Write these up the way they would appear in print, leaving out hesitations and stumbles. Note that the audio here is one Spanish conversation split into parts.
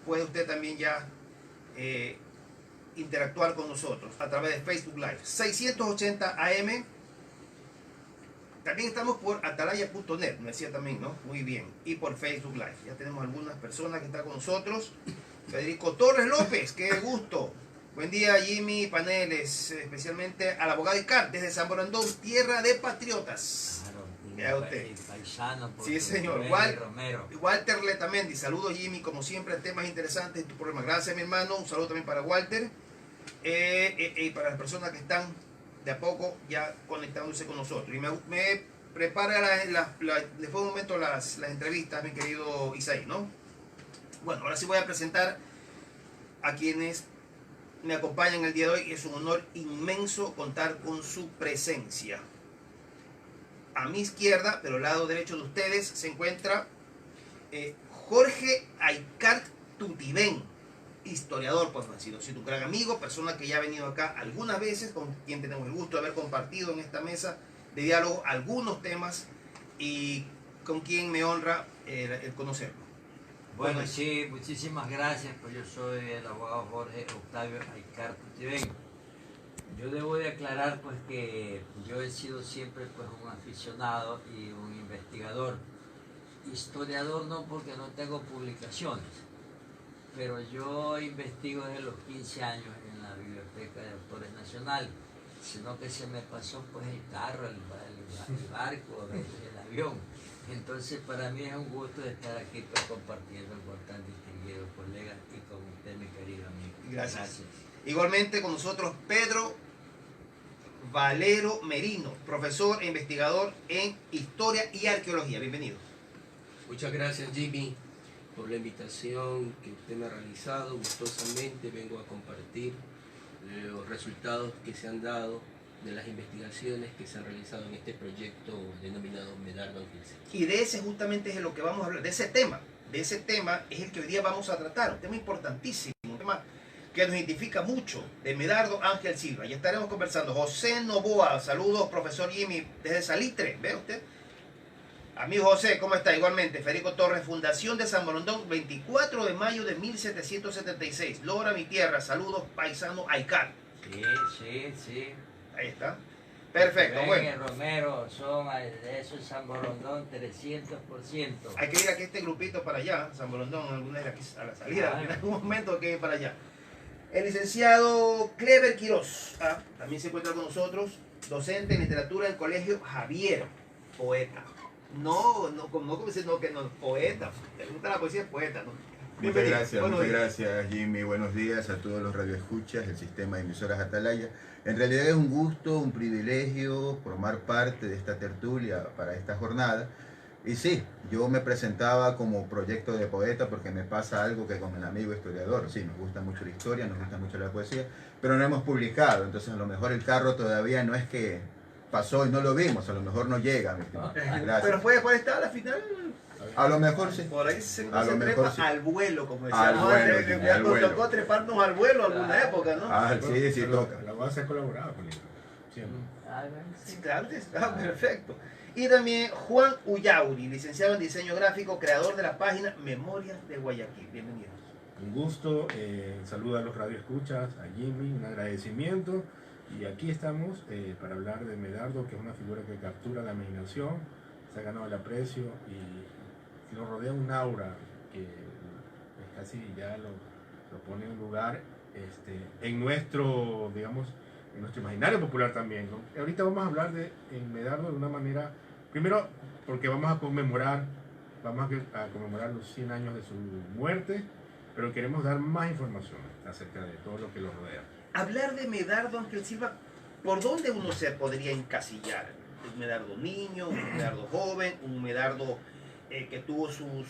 puede usted también ya interactuar con nosotros a través de Facebook Live. 680 AM. También estamos por atalaya.net, me decía también, ¿no? Muy bien. Y por Facebook Live. Ya tenemos algunas personas que están con nosotros. Federico Torres López, qué gusto. Buen día, Jimmy Paneles, especialmente al abogado Icar, desde San Borondón, tierra de patriotas. Claro, usted. Paisano, sí, señor. Walter Letamendi, saludos, Jimmy, como siempre, temas interesantes en tu programa. Gracias, mi hermano. Un saludo también para Walter. Y para las personas que están de a poco ya conectándose con nosotros. Y me prepara después de un momento las entrevistas, mi querido Isaí, ¿no? Bueno, ahora sí voy a presentar a quienes me acompañan el día de hoy. Es un honor inmenso contar con su presencia. A mi izquierda, pero al lado derecho de ustedes, se encuentra Jorge Aicart Tutibén, historiador, pues ha sido un gran amigo, persona que ya ha venido acá algunas veces, con quien tenemos el gusto de haber compartido en esta mesa de diálogo algunos temas y con quien me honra el conocerlo. Bueno, sí, muchísimas gracias, pues yo soy el abogado Jorge Octavio Aicart Tutibén. Yo debo de aclarar pues que yo he sido siempre pues un aficionado y un investigador. Historiador no, porque no tengo publicaciones, pero yo investigo desde los 15 años en la Biblioteca de Autores Nacional, sino que se me pasó pues el carro, el barco, el avión. Entonces para mí es un gusto estar aquí pues, compartiendo con tan distinguidos colegas y con usted, mi querido amigo. Gracias. Igualmente con nosotros Pedro Valero Merino, profesor e investigador en Historia y Arqueología. Bienvenido. Muchas gracias, Jimmy, por la invitación que usted me ha realizado. Gustosamente vengo a compartir los resultados que se han dado de las investigaciones que se han realizado en este proyecto denominado Medardo Ángel Silva. Y de ese justamente es de lo que vamos a hablar, de ese tema es el que hoy día vamos a tratar, un tema importantísimo, un tema que nos identifica mucho, de Medardo Ángel Silva. Y estaremos conversando. José Novoa, saludos, profesor Jimmy, desde Salitre, ¿ve usted? Amigo José, ¿cómo está? Igualmente, Federico Torres, Fundación de San Borondón, 24 de mayo de 1776. Logra mi tierra, saludos, paisano Aicart. Sí. Ahí está. Perfecto, bueno. Romero, son de eso San Borondón 300%. Hay que ir aquí este grupito para allá, San Borondón, alguna de aquí a la salida, en algún momento hay que ir para allá. El licenciado Clever Quiroz, también se encuentra con nosotros, docente en literatura del Colegio Javier, poeta. No, poeta. Te gusta la poesía, poeta, ¿no? Muchas gracias Jimmy, buenos días a todos los radioescuchas del sistema de emisoras Atalaya. En realidad es un gusto, un privilegio formar parte de esta tertulia para esta jornada. Y sí, yo me presentaba como proyecto de poeta porque me pasa algo que con el amigo historiador, sí, nos gusta mucho la historia, nos gusta mucho la poesía, pero no hemos publicado, entonces a lo mejor el carro todavía no es que pasó y no lo vimos, a lo mejor no llega. Gracias. Pero puede estar al final. A lo mejor sí. Por ahí se trepa sí. Al vuelo, como decíamos. Nos tocó treparnos al vuelo alguna época, ¿no? Sí, toca. La base ha colaborado con él. Sí, claro, perfecto. Y también Juan Ullauri, licenciado en diseño gráfico, creador de la página Memorias de Guayaquil. Bienvenidos. Un gusto, saludo a los radioescuchas, a Jimmy, un agradecimiento. Y aquí estamos para hablar de Medardo, que es una figura que captura la imaginación, se ha ganado el aprecio y lo rodea un aura que casi ya lo pone en un lugar en nuestro, digamos, en nuestro imaginario popular también, ¿no? Ahorita vamos a hablar de Medardo de una manera, primero porque vamos a conmemorar los 100 años de su muerte, pero queremos dar más información acerca de todo lo que lo rodea. Hablar de Medardo Ángel Silva, ¿por dónde uno se podría encasillar? ¿Un Medardo niño, un Medardo joven, un Medardo que tuvo sus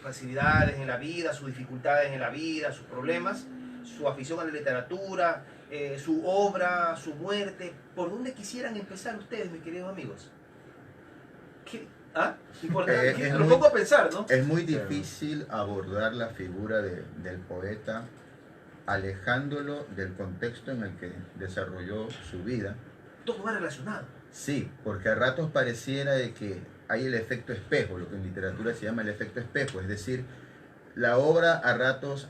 facilidades en la vida, sus dificultades en la vida, sus problemas, su afición a la literatura, su obra, su muerte? ¿Por dónde quisieran empezar ustedes, mis queridos amigos? Lo pongo a pensar, ¿no? Es muy difícil abordar la figura del poeta alejándolo del contexto en el que desarrolló su vida. Todo va relacionado. Sí, porque a ratos pareciera de que hay el efecto espejo, lo que en literatura se llama el efecto espejo, es decir, la obra a ratos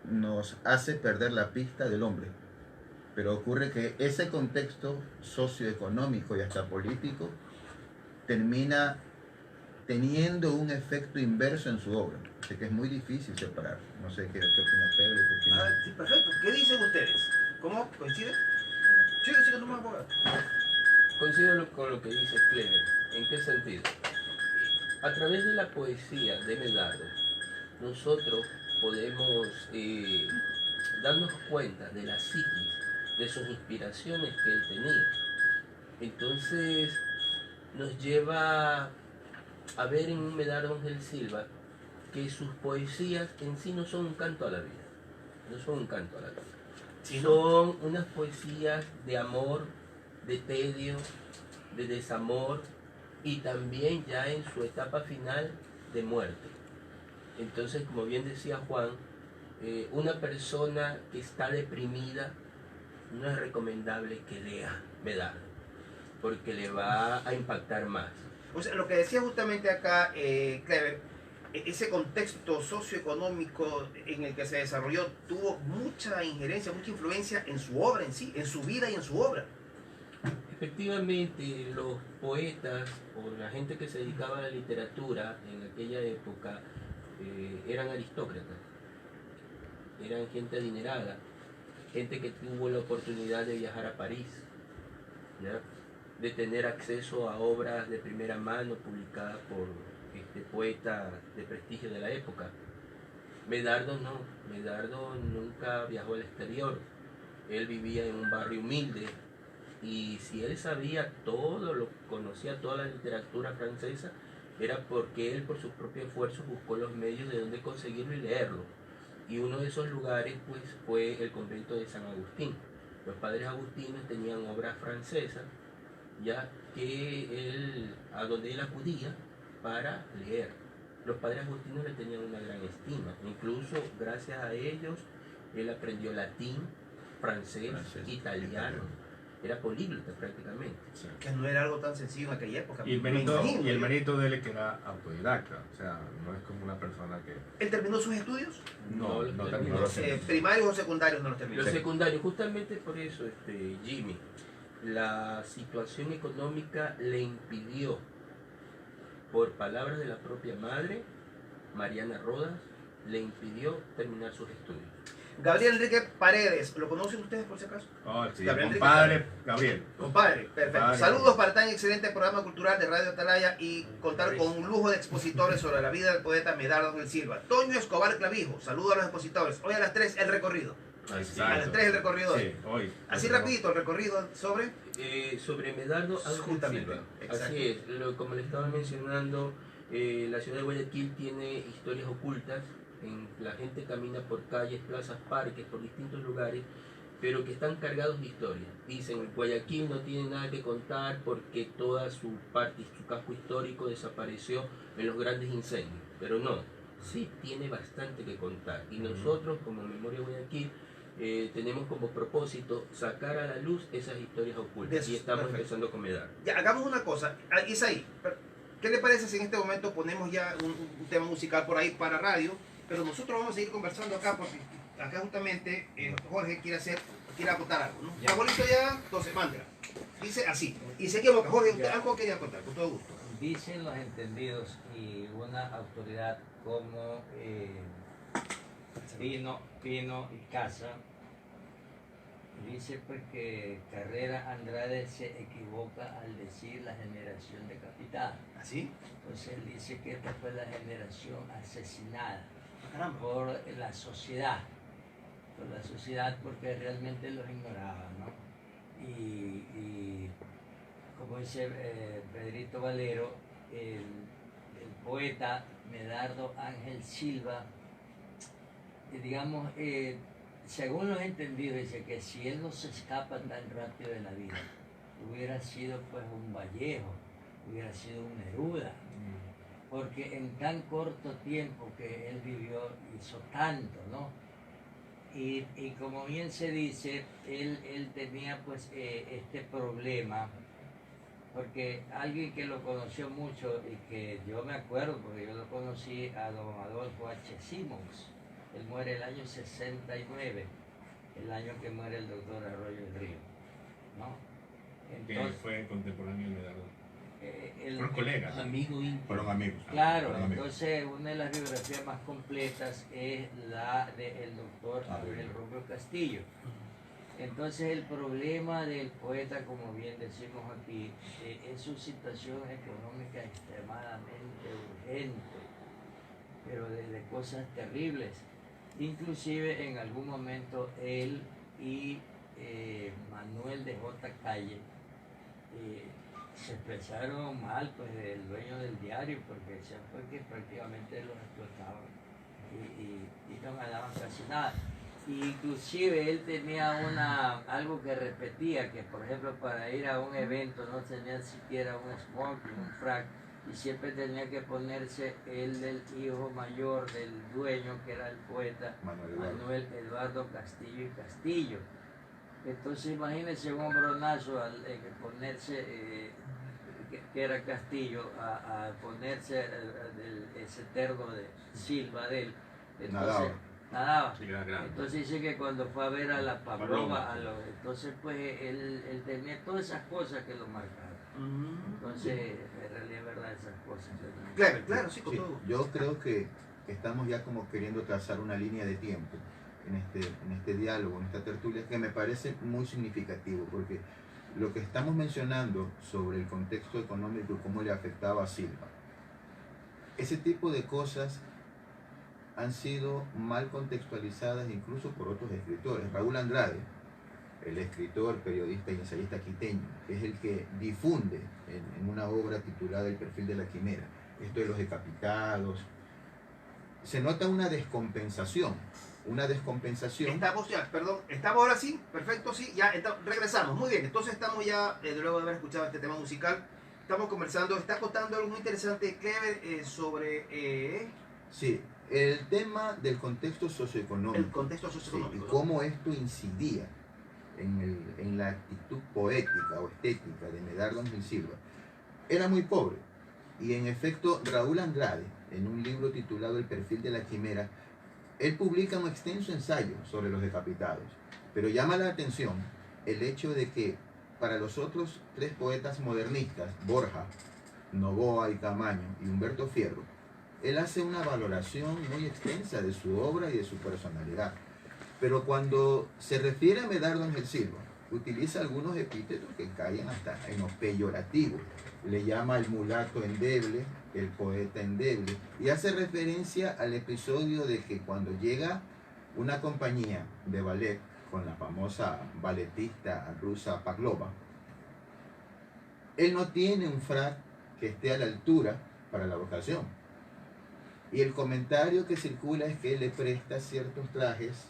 nos hace perder la pista del hombre, pero ocurre que ese contexto socioeconómico y hasta político termina teniendo un efecto inverso en su obra, así que es muy difícil separar. No sé qué opina Pedro, qué opina. Sí, perfecto. ¿Qué dicen ustedes? ¿Cómo? ¿Coincide? Sí, no me abogado. Coincido con lo que dice Clever. ¿En qué sentido? A través de la poesía de Medardo, nosotros podemos darnos cuenta de la psiquis, de sus inspiraciones que él tenía. Entonces, nos lleva a ver en un Medardo Ángel Silva que sus poesías en sí no son un canto a la vida, no son un canto a la vida. Son unas poesías de amor, de tedio, de desamor y también ya en su etapa final de muerte. Entonces, como bien decía Juan, una persona que está deprimida no es recomendable que lea Medardo, porque le va a impactar más. O sea, lo que decía justamente acá, Clever, ese contexto socioeconómico en el que se desarrolló tuvo mucha injerencia, mucha influencia en su obra en sí, en su vida y en su obra. Efectivamente, los poetas o la gente que se dedicaba a la literatura en aquella época eran aristócratas, eran gente adinerada, gente que tuvo la oportunidad de viajar a París, ¿ya? De tener acceso a obras de primera mano publicadas por poetas de prestigio de la época. Medardo no, Medardo nunca viajó al exterior, él vivía en un barrio humilde y si él sabía todo, conocía toda la literatura francesa, era porque él por sus propios esfuerzos buscó los medios de donde conseguirlo y leerlo. Y uno de esos lugares pues fue el convento de San Agustín. Los padres agustinos tenían obras francesas, ya que a donde él acudía para leer. Los padres agustinos le tenían una gran estima, incluso gracias a ellos él aprendió latín, francés, italiano, era políglota prácticamente. Sí. Que no era algo tan sencillo en aquella época. Y el mérito de él es que era autodidacta, o sea, no es como una persona que... ¿Él terminó sus estudios? No terminó. ¿Primarios o secundarios no los terminó? Los secundarios, justamente por eso, Jimmy, la situación económica le impidió, por palabras de la propia madre, Mariana Rodas, le impidió terminar sus estudios. Gabriel Enrique Paredes, ¿lo conocen ustedes por si acaso? Oh, sí, Gabriel compadre Gabriel. Compadre, perfecto. Compadre. Saludos para tan excelente programa cultural de Radio Atalaya y contar con un lujo de expositores sobre la vida del poeta Medardo Ángel Silva. Toño Escobar Clavijo, saludos a los expositores. Hoy a las 3 el recorrido. Exacto. A las 3 el recorrido. Sí, hoy. Así rapidito el recorrido sobre... Sobre Medardo Ángel Justamente, Silva. exacto. Así es, como le estaba mencionando, la ciudad de Guayaquil tiene historias ocultas. La gente camina por calles, plazas, parques, por distintos lugares, pero que están cargados de historia. Dicen, Guayaquil no tiene nada que contar porque toda su parte, su casco histórico desapareció en los grandes incendios. Pero no, sí tiene bastante que contar. Y nosotros, como Memoria Guayaquil, tenemos como propósito sacar a la luz esas historias ocultas. Y estamos empezando con Medardo. Ya, hagamos una cosa. Isaí, ¿qué le parece si en este momento ponemos ya un tema musical por ahí para radio? Pero nosotros vamos a seguir conversando acá porque acá justamente Jorge quiere aportar algo, ¿no? Ya. Abuelito ya, entonces, mándela. Dice así, y se equivoca. Jorge, usted algo quería contar, con todo gusto. Dicen los entendidos y una autoridad como Pino y Casa, dice pues que Carrera Andrade se equivoca al decir la generación decapitada. ¿Así? Entonces él dice que esta fue la generación asesinada Caramba. por la sociedad, porque realmente los ignoraba, ¿no? Y como dice Pedrito Valero, el poeta Medardo Ángel Silva, digamos, según los entendidos, dice que si él no se escapa tan rápido de la vida, hubiera sido pues un Vallejo, hubiera sido un Neruda, porque en tan corto tiempo que él vivió hizo tanto, ¿no? Y como bien se dice, él tenía pues este problema porque alguien que lo conoció mucho y que yo me acuerdo, porque yo lo conocí a don Adolfo H. Simmons. Él muere el año 69, el año que muere el doctor Arroyo del Río, ¿no? Que fue contemporáneo de Medardo. Fueron colegas. Amigos íntimos. Fueron amigos. Claro, fueron amigos. entonces una de las biografías más completas es la del doctor Abel Romeo Castillo. Entonces el problema del poeta, como bien decimos aquí, es su situación económica extremadamente urgente, pero de cosas terribles. Inclusive en algún momento él y Manuel de J. Calle se expresaron mal, pues, del dueño del diario, porque decían pues, que prácticamente los explotaban y no ganaban casi nada. Inclusive él tenía algo que repetía, que por ejemplo para ir a un evento no tenía siquiera un smoking, un frac, y siempre tenía que ponerse el del hijo mayor del dueño, que era el poeta Manuel Eduardo Castillo y Castillo. Entonces imagínense un hombronazo al ponerse, que era Castillo, a ponerse ese terno de Silva de él. Entonces, nadaba. Sí, entonces dice que cuando fue a ver a la Pavlova, entonces pues él tenía todas esas cosas que lo marcaron. Entonces, en realidad es verdad esas cosas. Claro, sí, con todo. Yo creo que estamos ya como queriendo trazar una línea de tiempo en este diálogo, en esta tertulia, que me parece muy significativo, porque lo que estamos mencionando sobre el contexto económico y cómo le afectaba a Silva, ese tipo de cosas han sido mal contextualizadas incluso por otros escritores. Raúl Andrade, el escritor, periodista y ensayista quiteño, que es el que difunde en una obra titulada El perfil de la quimera, esto de los decapitados, se nota una descompensación. Estamos ahora sí, perfecto, sí, ya regresamos, muy bien, entonces estamos ya, luego de haber escuchado este tema musical, estamos conversando, está contando algo muy interesante, Clever, sobre... Sí, el tema del contexto socioeconómico. El contexto socioeconómico. Sí, y cómo esto incidía en la actitud poética o estética de Medardo Ángel Silva. Era muy pobre, y en efecto Raúl Andrade, en un libro titulado El perfil de la quimera, él publica un extenso ensayo sobre los decapitados, pero llama la atención el hecho de que para los otros tres poetas modernistas, Borja, Novoa y Camaño y Humberto Fierro, él hace una valoración muy extensa de su obra y de su personalidad. Pero cuando se refiere a Medardo Ángel Silva, utiliza algunos epítetos que caen hasta en lo peyorativo. Le llama el mulato endeble, el poeta endeble, y hace referencia al episodio de que cuando llega una compañía de ballet con la famosa balletista rusa Pavlova, él no tiene un frac que esté a la altura para la ocasión. Y el comentario que circula es que él le presta ciertos trajes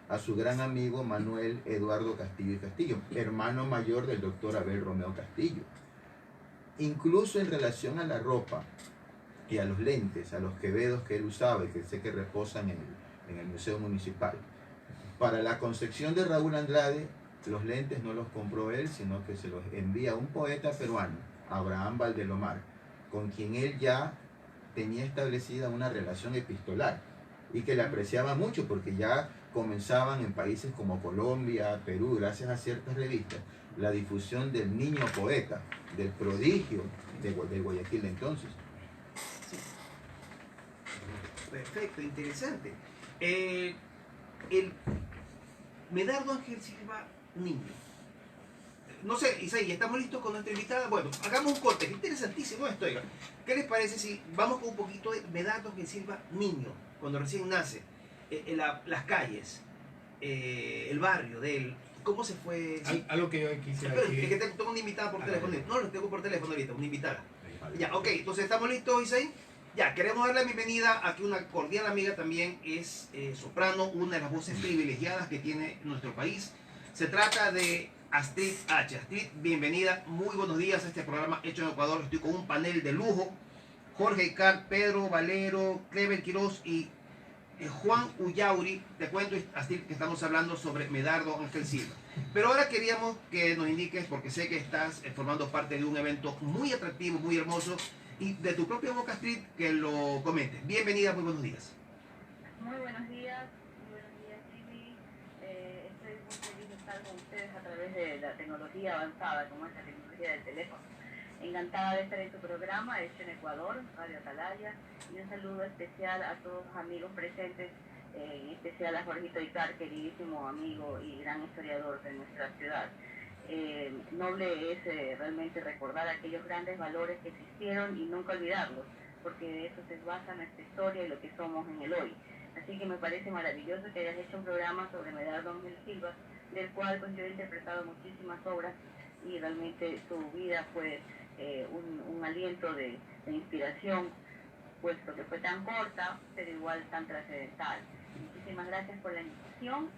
a su gran amigo Manuel Eduardo Castillo y Castillo, hermano mayor del doctor Abel Romeo Castillo. Incluso en relación a la ropa y a los lentes, a los quevedos que él usaba y que sé que reposan en el Museo Municipal. Para la concepción de Raúl Andrade, los lentes no los compró él, sino que se los envía a un poeta peruano, Abraham Valdelomar, con quien él ya tenía establecida una relación epistolar y que le apreciaba mucho porque ya comenzaban en países como Colombia, Perú, gracias a ciertas revistas, la difusión del niño poeta, del prodigio de Guayaquil de entonces. Sí. Perfecto, interesante. Medardo Ángel Silva, niño. No sé, Isaí, ¿estamos listos con nuestra invitada? Bueno, hagamos un corte, interesantísimo esto, oiga. ¿Qué les parece si vamos con un poquito de Medardo Ángel Silva, niño, cuando recién nace? Las calles, el barrio de él, ¿cómo se fue? Algo que yo quisiera decir. Es que tengo una invitada por teléfono. No, lo tengo por teléfono ahorita, una invitada. Ya, ok, entonces estamos listos, Isaí. Ya, queremos darle la bienvenida aquí una cordial amiga también, es soprano, una de las voces privilegiadas que tiene nuestro país. Se trata de Astrid H. Astrid, bienvenida, muy buenos días a este programa hecho en Ecuador. Estoy con un panel de lujo, Jorge Icar, Pedro Valero, Clever Quiroz y Juan Ullauri, te cuento, Astrid, que estamos hablando sobre Medardo Ángel Silva. Pero ahora queríamos que nos indiques, porque sé que estás formando parte de un evento muy atractivo, muy hermoso, y de tu propia boca, Astrid, que lo comentes. Bienvenida, muy buenos días. Muy buenos días, Jimmy. Estoy muy feliz de estar con ustedes a través de la tecnología avanzada, como es la tecnología del teléfono. Encantada de estar en tu programa, hecho en Ecuador, Radio Atalaya, y un saludo especial a todos los amigos presentes, en especial a Jorgito Icar, queridísimo amigo y gran historiador de nuestra ciudad. Noble es realmente recordar aquellos grandes valores que existieron y nunca olvidarlos, porque de eso se basa nuestra historia y lo que somos en el hoy. Así que me parece maravilloso que hayas hecho un programa sobre Medardo Ángel Silva, del cual pues yo he interpretado muchísimas obras y realmente su vida fue un aliento de inspiración, puesto que fue tan corta, pero igual tan trascendental. Muchísimas gracias por la invitación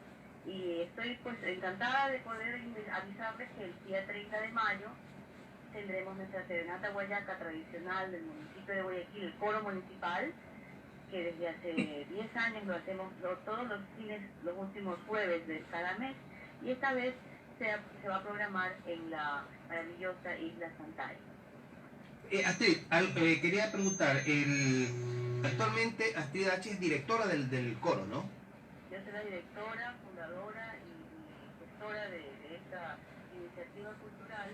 y estoy pues encantada de poder avisarles que el día 30 de mayo tendremos nuestra serenata guayaca tradicional del municipio de Guayaquil, el coro municipal, que desde hace 10 años lo hacemos todos los fines, los últimos jueves de cada mes, y esta vez se va a programar en la maravillosa Isla Santay. Astrid, quería preguntar, actualmente Astrid H. es directora del coro, ¿no? Yo soy la directora, fundadora y gestora de esta iniciativa cultural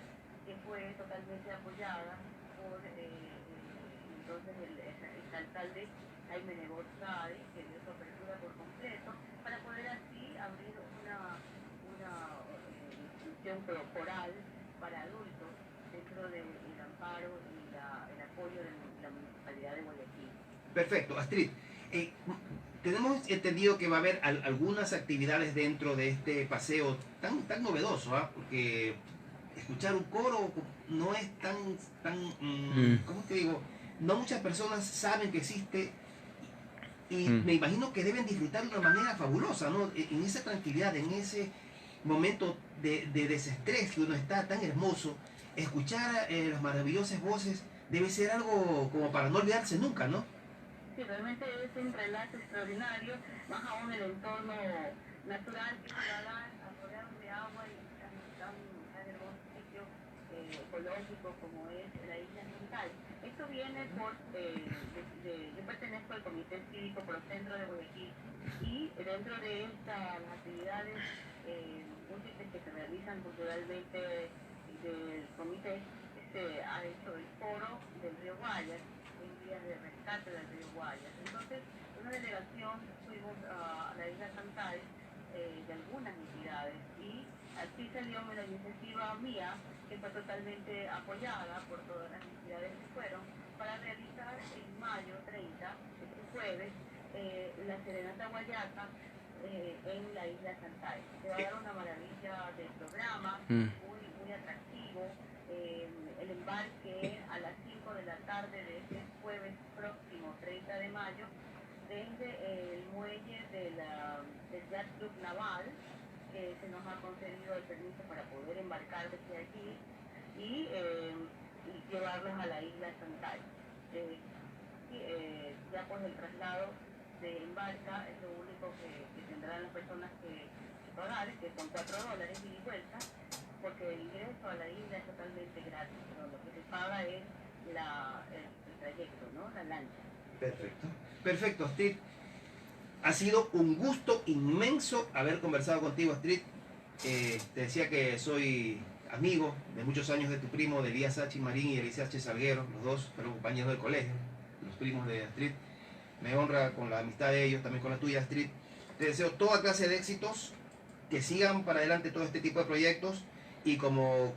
que fue totalmente apoyada por entonces el alcalde Jaime Nebot Sade, que dio su apertura por completo, para poder así abrir una institución coral para adultos dentro del amparo y el apoyo de la Municipalidad de Guayaquil. Perfecto, Astrid. Tenemos entendido que va a haber algunas actividades dentro de este paseo tan novedoso, ¿ah? Porque escuchar un coro no es tan ¿cómo te digo? No muchas personas saben que existe y me imagino que deben disfrutar de una manera fabulosa, ¿no? En esa tranquilidad, en ese momento de desestrés que uno está tan hermoso, escuchar las maravillosas voces debe ser algo como para no olvidarse nunca, ¿no? Sí, realmente es un relato extraordinario, más aún el entorno natural que se da rodeado de agua y tan hermoso sitio ecológico como es la isla Santay. Esto viene por, yo pertenezco al Comité Cívico Pro Centro de Guayaquil y dentro de estas actividades múltiples que se realizan culturalmente del comité, se ha hecho el foro del río Guayas, en días de rescate del río Guayas. Entonces, una delegación fuimos a la isla Santay de algunas entidades y así salió la iniciativa mía, que fue totalmente apoyada por todas las entidades que fueron, para realizar en mayo 30, este jueves, la serenata guayaca en la isla Santay. Se va a dar una maravilla de programa, muy atractivo. El embarque a las 5 de la tarde de este jueves próximo, 30 de mayo, desde el muelle del Yacht Club Naval, que se nos ha concedido el permiso para poder embarcar desde aquí y llevarlos a la isla Santay. Ya pues el traslado de embarca es lo único que tendrán las personas que pagar, que son $4 ida y vuelta, porque el ingreso a la isla es totalmente gratis, pero lo que se paga es el trayecto, ¿no? La lancha. Perfecto. Perfecto, Astrid. Ha sido un gusto inmenso haber conversado contigo, Astrid. Te decía que soy amigo de muchos años de tu primo, de Elías H. Marín y Elías H. Salguero, los dos fueron compañeros del colegio, los primos de Astrid. Me honra con la amistad de ellos, también con la tuya, Astrid. Te deseo toda clase de éxitos, que sigan para adelante todo este tipo de proyectos y como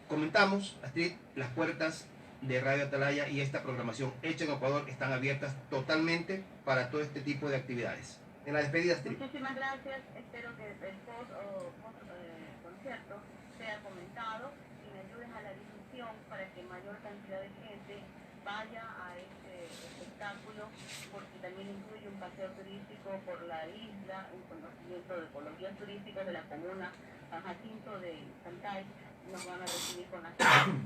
comentamos, Astrid, las puertas de Radio Atalaya y esta programación hecha en Ecuador están abiertas totalmente para todo este tipo de actividades. En la despedida, Astrid. Muchísimas gracias. Espero que el post concierto sea comentado y me ayuden a la difusión para que mayor cantidad de gente vaya a este espectáculo, porque también incluye un paseo turístico por la isla, un conocimiento de los guías turísticos de la comuna San Jacinto de Santay. Nos van a recibir con las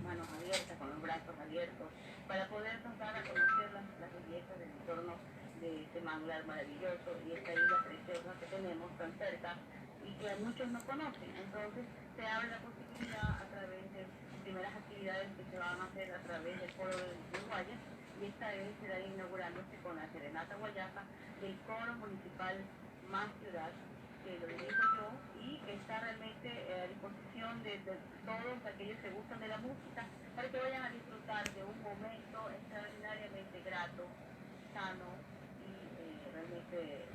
manos abiertas, con los brazos abiertos, para podernos dar a conocer las bellezas del entorno de este manglar maravilloso y esta isla preciosa que tenemos tan cerca y que muchos no conocen. Entonces se abre la posibilidad a través de primeras actividades que se van a hacer a través del foro de Guaya, y esta vez será inaugurándose con la serenata guayaca del coro municipal Más Ciudad, que lo dirijo yo y que está realmente a disposición de todos aquellos que gustan de la música para que vayan a disfrutar de un momento extraordinariamente grato, sano y realmente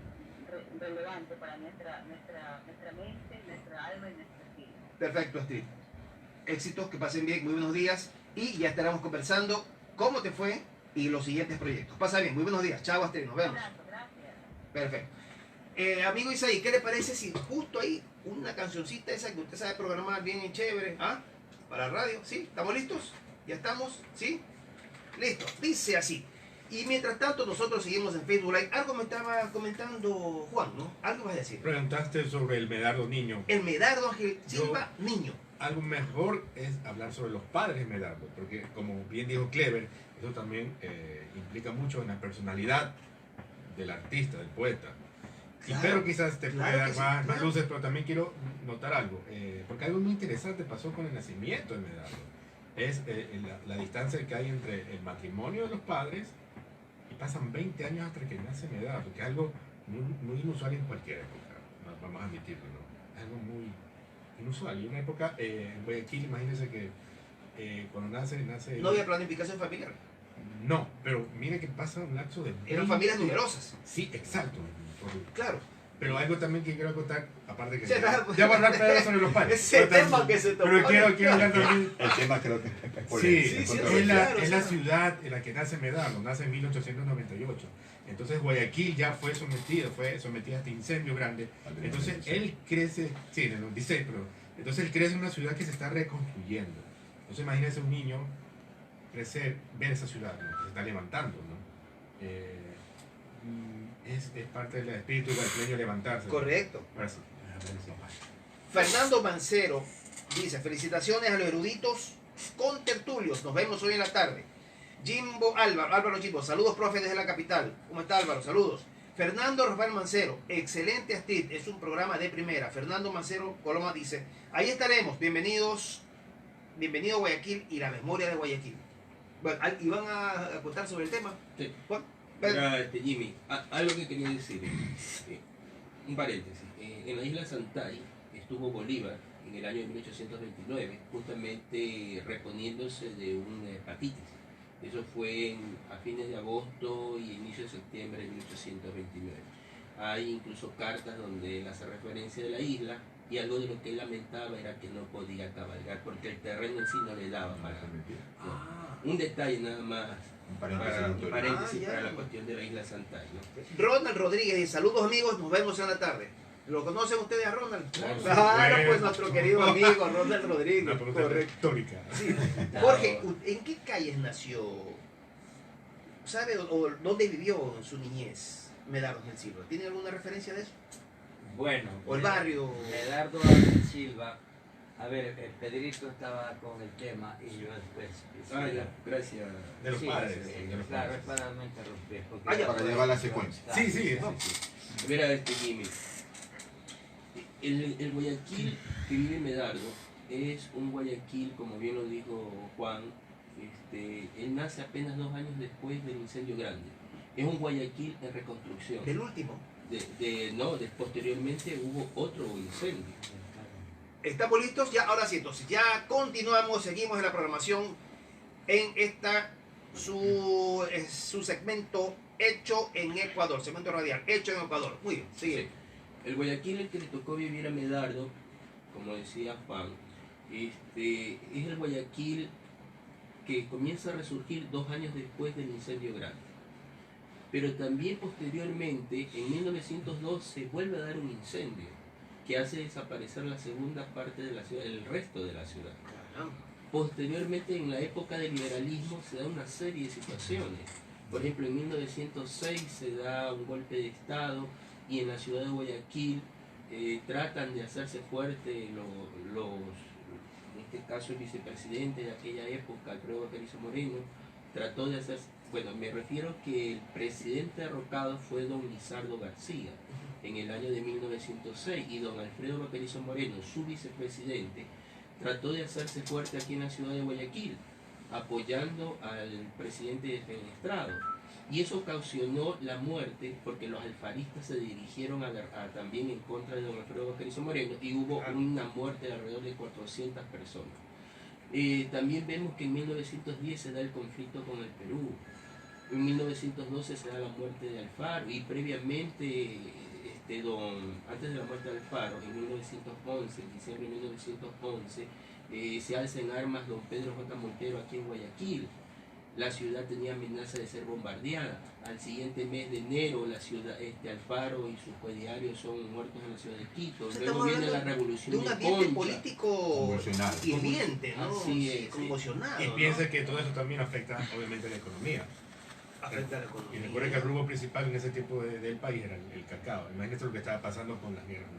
relevante para nuestra mente, nuestra alma y nuestra vida. Perfecto, Astrid. Éxitos, que pasen bien, muy buenos días y ya estaremos conversando cómo te fue y los siguientes proyectos. Pasa bien, muy buenos días. Chao, Astrid, nos vemos. Gracias. Perfecto. Amigo Isaí, ¿qué le parece si justo ahí una cancioncita esa que usted sabe programar bien chévere, ¿ah? Para radio, ¿sí? ¿Estamos listos? ¿Ya estamos? ¿Sí? Listo. Dice así. Y mientras tanto nosotros seguimos en Facebook Live. Algo me estaba comentando Juan, ¿no? Algo vas a decir. Preguntaste sobre el Medardo niño. El Medardo Ángel Silva, niño. Algo mejor es hablar sobre los padres de Medardo, porque como bien dijo Clever, eso también implica mucho en la personalidad del artista, del poeta. Claro, y Pedro quizás te puede dar que sí, más claro. luces, pero también quiero notar algo, porque algo muy interesante pasó con el nacimiento de Medardo. Es la distancia que hay entre el matrimonio de los padres y pasan 20 años hasta que nace Medardo, que es algo muy inusual en cualquier época, vamos a admitirlo, ¿no? Es algo muy inusual. Y una época, en Guayaquil, imagínense que cuando nace... No había planificación familiar. No, pero mire que pasa un lapso de... Eran familias numerosas. Sí, exacto. Claro. Pero algo también que quiero contar, aparte que... Sí, claro. Ya voy a hablar Pedro sobre los padres. Ese Pero tema que se tocó. Pero quiero hablar también... El tema creo que es Sí, polémico, sí, es sí, controversial. claro, es la sí. ciudad en la que nace Medardo, nace en 1898. Entonces Guayaquil ya fue sometida a este incendio grande. Entonces él crece, sí, en el 96, pero entonces él crece en una ciudad que se está reconstruyendo. Entonces imagínese un niño crecer, ver esa ciudad, ¿no? Que se está levantando, ¿no? Es parte del espíritu guayaquileño levantarse. Correcto. Ahora sí. Fernando Mancero dice: felicitaciones a los eruditos con tertulios. Nos vemos hoy en la tarde. Álvaro Jimbo, saludos, profe, desde la capital. ¿Cómo está, Álvaro? Saludos. Fernando Rafael Mancero, excelente Astrid, es un programa de primera. Fernando Mancero Coloma dice: ahí estaremos, bienvenido a Guayaquil y la memoria de Guayaquil. Bueno, ¿y van a contar sobre el tema? Sí. Juan, Mira, Jimmy, algo que quería decir, un paréntesis. En la isla Santay estuvo Bolívar en el año 1829, justamente reponiéndose de una hepatitis. Eso fue a fines de agosto y inicio de septiembre de 1829. Hay incluso cartas donde él hace referencia de la isla, y algo de lo que él lamentaba era que no podía cabalgar porque el terreno en sí no le daba para... Un detalle nada más. Un Paréntesis ya. para la cuestión de la isla Santay, ¿no? Ronald Rodríguez dice: saludos amigos, nos vemos en la tarde. ¿Lo conocen ustedes a Ronald? Claro, Claro, sí, pues nuestro querido amigo Ronald Rodríguez. Una pregunta Correcto. histórica. Sí. Jorge, ¿en qué calles nació? ¿Sabe o dónde vivió en su niñez Medardo Ángel Silva? ¿Tiene alguna referencia de eso? Bueno, ¿O el barrio? Medardo Ángel Silva. A ver, Pedrito estaba con el tema y yo después... Gracias. De los Sí, padres. sí, de los claro, padres. es para no interrumpir. porque- Ah, ya, para llevar la secuencia. Sí, sí. Mira, Jimmy, el Guayaquil que vive Medardo es un Guayaquil, como bien lo dijo Juan, él nace apenas 2 años después del incendio grande. Es un Guayaquil en reconstrucción. Del último. Posteriormente hubo otro incendio. ¿Estamos listos? Ya, ahora sí, entonces ya continuamos, seguimos en la programación en su segmento Hecho en Ecuador, segmento radial, Hecho en Ecuador. Muy bien, sigue. Sí. El Guayaquil el que le tocó vivir a Medardo, como decía Juan, es el Guayaquil que comienza a resurgir 2 años después del incendio grande. Pero también posteriormente, en 1902, se vuelve a dar un incendio que hace desaparecer la segunda parte de la ciudad, el resto de la ciudad. Posteriormente, en la época del liberalismo, se da una serie de situaciones. Por ejemplo, en 1906 se da un golpe de Estado y en la ciudad de Guayaquil tratan de hacerse fuerte en este caso el vicepresidente de aquella época, Alfredo Baquerizo Moreno, trató de Bueno, me refiero que el presidente derrocado fue don Lizardo García en el año de 1906 y don Alfredo Baquerizo Moreno, su vicepresidente, trató de hacerse fuerte aquí en la ciudad de Guayaquil, apoyando al presidente defenestrado. Y eso ocasionó la muerte porque los alfaristas se dirigieron también en contra de don Alfredo Baquerizo Moreno y hubo una muerte de alrededor de 400 personas. También vemos que en 1910 se da el conflicto con el Perú. En 1912 se da la muerte de Alfaro y previamente, antes de la muerte de Alfaro, en 1911, en diciembre de 1911, se alza en armas don Pedro J. Montero aquí en Guayaquil. La ciudad tenía amenaza de ser bombardeada. Al siguiente mes de enero, la ciudad, Alfaro y sus coediarios son muertos en la ciudad de Quito. Luego viene la revolución de un ambiente Concha. político hirviente, ¿no? Así es, conmocionado. Y piensa que todo eso también afecta, obviamente, a la economía. Afecta a la economía. Y recuerden que el rubro principal en ese tiempo del país era el cacao. Imagínense lo que estaba pasando con las guerras,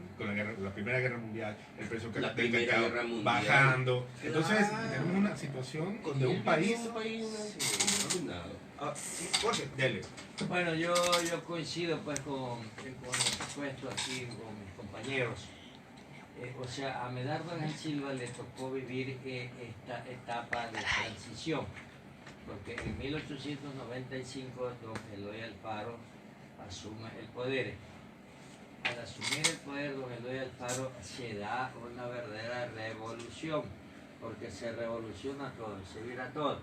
la Primera Guerra Mundial, el precio del cacao bajando. Entonces, tenemos una situación de un país arruinado. Jorge, dele. Bueno, yo coincido pues con lo que he puesto aquí con mis compañeros. O sea, a Medardo Ángel Silva le tocó vivir esta etapa de transición, porque en 1895 don Eloy Alfaro asume el poder. Al asumir el poder, don Eloy Alfaro se da una verdadera revolución, porque se revoluciona todo, se vira todo.